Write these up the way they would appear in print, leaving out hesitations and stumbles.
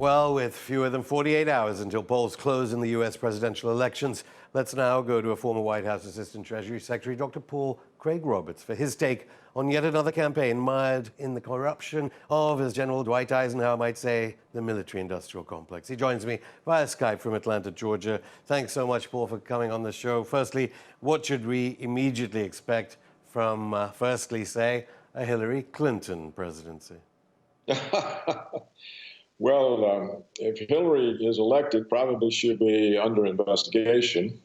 Well, with fewer than 48 hours until polls close in the U.S. presidential elections, let's now go to a former White House Assistant Treasury Secretary, Dr. Paul Craig Roberts, for his take on yet another campaign mired in the corruption of, as General Dwight Eisenhower might say, the military-industrial complex. He joins me via Skype from Atlanta, Georgia. Thanks so much, Paul, for coming on the show. Firstly, what should we immediately expect from, firstly, say, a Hillary Clinton presidency? Well, if Hillary is elected, probably she'll be under investigation.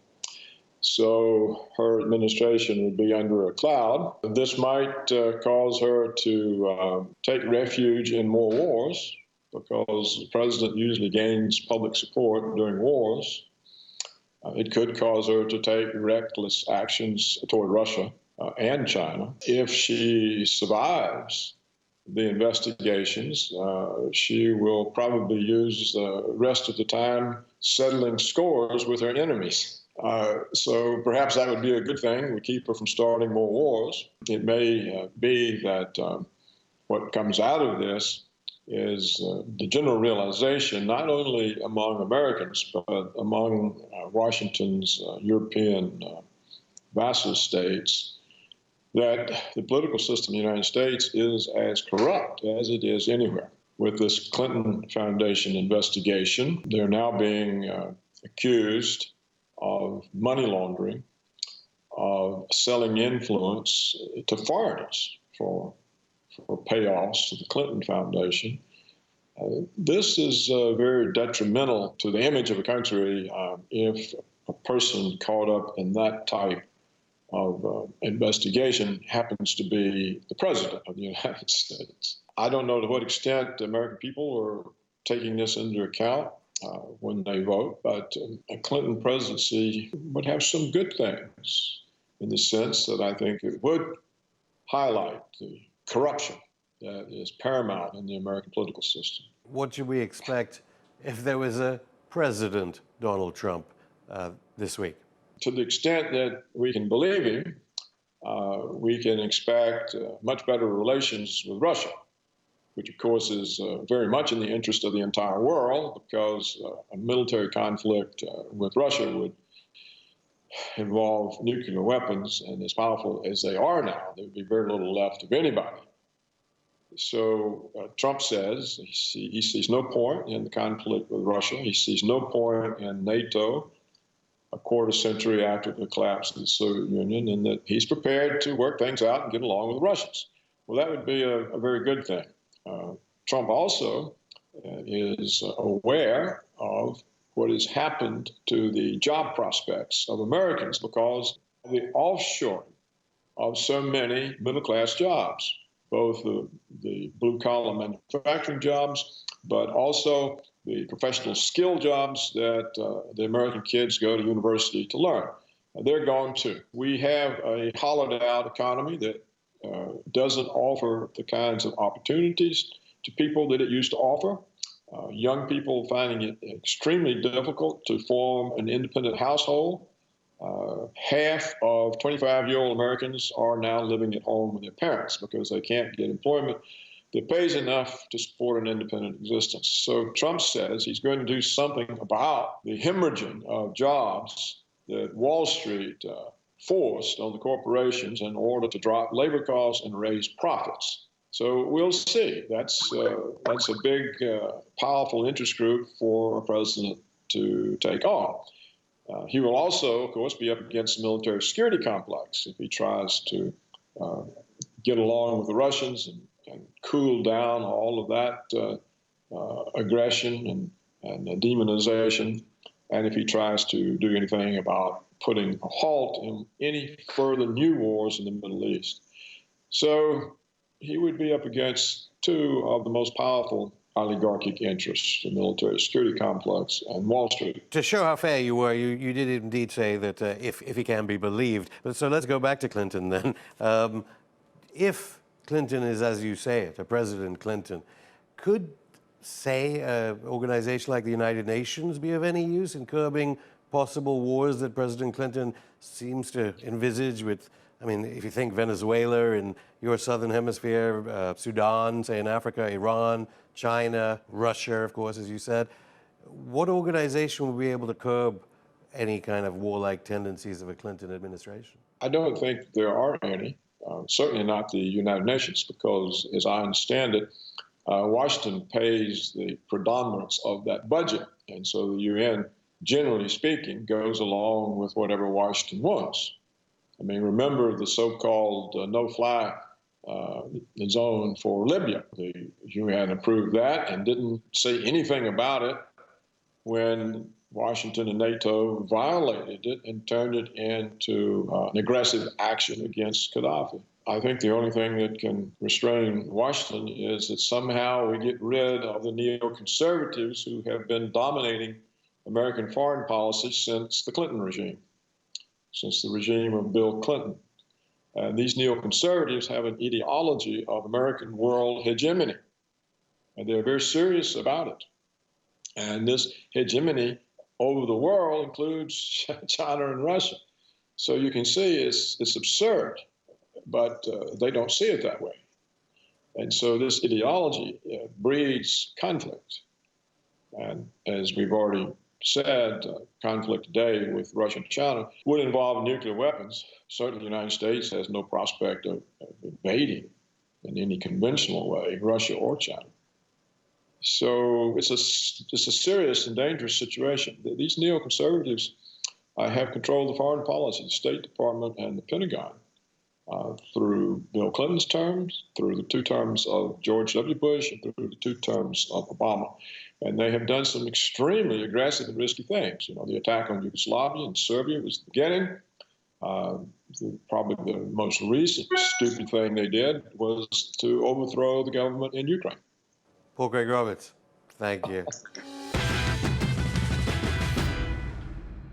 So her administration would be under a cloud. This might cause her to take refuge in more wars, because the president usually gains public support during wars. It could cause her to take reckless actions toward Russia and China. If she survives the investigations, she will probably use the rest of the time settling scores with her enemies. So perhaps that would be a good thing. We keep her from starting more wars. It may be that what comes out of this is the general realization, not only among Americans, but among Washington's European vassal states, that the political system in the United States is as corrupt as it is anywhere. With this Clinton Foundation investigation, they're now being accused of money laundering, of selling influence to foreigners for payoffs to the Clinton Foundation. This is very detrimental to the image of a country if a person caught up in that type of investigation happens to be the president of the United States. I don't know to what extent the American people are taking this into account when they vote, but a Clinton presidency would have some good things in the sense that I think it would highlight the corruption that is paramount in the American political system. What should we expect if there was a President Donald Trump this week? To the extent that we can believe him, we can expect much better relations with Russia, which of course is very much in the interest of the entire world, because a military conflict with Russia would involve nuclear weapons, and as powerful as they are now, there would be very little left of anybody. So Trump says he sees no point in the conflict with Russia. He sees no point in NATO a quarter century after the collapse of the Soviet Union, and that he's prepared to work things out and get along with the Russians. Well, that would be a very good thing. Trump also is aware of what has happened to the job prospects of Americans because of the offshoring of so many middle-class jobs, both the blue-collar manufacturing jobs, but also the professional skill jobs that the American kids go to university to learn. They're gone too. We have a hollowed-out economy that doesn't offer the kinds of opportunities to people that it used to offer. Young people finding it extremely difficult to form an independent household. Half of 25-year-old Americans are now living at home with their parents because they can't get employment that pays enough to support an independent existence. So Trump says he's going to do something about the hemorrhaging of jobs that Wall Street forced on the corporations in order to drop labor costs and raise profits. So we'll see. That's a big, powerful interest group for a president to take on. He will also, of course, be up against the military security complex if he tries to get along with the Russians and cool down all of that aggression and demonization, and if he tries to do anything about putting a halt in any further new wars in the Middle East. So he would be up against two of the most powerful oligarchic interests, the military security complex and Wall Street. To show how fair you were, you did indeed say that if he can be believed. But so let's go back to Clinton then. If Clinton is, as you say it, a President Clinton, could, say, an organization like the United Nations be of any use in curbing possible wars that President Clinton seems to envisage with I mean, if you think Venezuela in your southern hemisphere, Sudan, say in Africa, Iran, China, Russia, of course, as you said, what organization will be able to curb any kind of warlike tendencies of a Clinton administration? I don't think there are any, certainly not the United Nations, because as I understand it, Washington pays the predominance of that budget. And so the UN, generally speaking, goes along with whatever Washington wants. I mean, remember the so-called no-fly zone for Libya. The UN approved that and didn't say anything about it when Washington and NATO violated it and turned it into an aggressive action against Gaddafi. I think the only thing that can restrain Washington is that somehow we get rid of the neoconservatives who have been dominating American foreign policy since the Clinton regime, since the regime of Bill Clinton. And these neoconservatives have an ideology of American world hegemony, and they're very serious about it. And this hegemony over the world includes China and Russia. So you can see it's absurd, but they don't see it that way. And so this ideology breeds conflict. And as we've already said, conflict today with Russia and China would involve nuclear weapons. Certainly the United States has no prospect of invading in any conventional way Russia or China. So it's a serious and dangerous situation. These neoconservatives have controlled the foreign policy, the State Department and the Pentagon, through Bill Clinton's terms, through the 2 terms of George W. Bush, and through the 2 terms of Obama. And they have done some extremely aggressive and risky things. You know, the attack on Yugoslavia and Serbia was the beginning. Probably the most recent stupid thing they did was to overthrow the government in Ukraine. Paul Craig Roberts, thank you.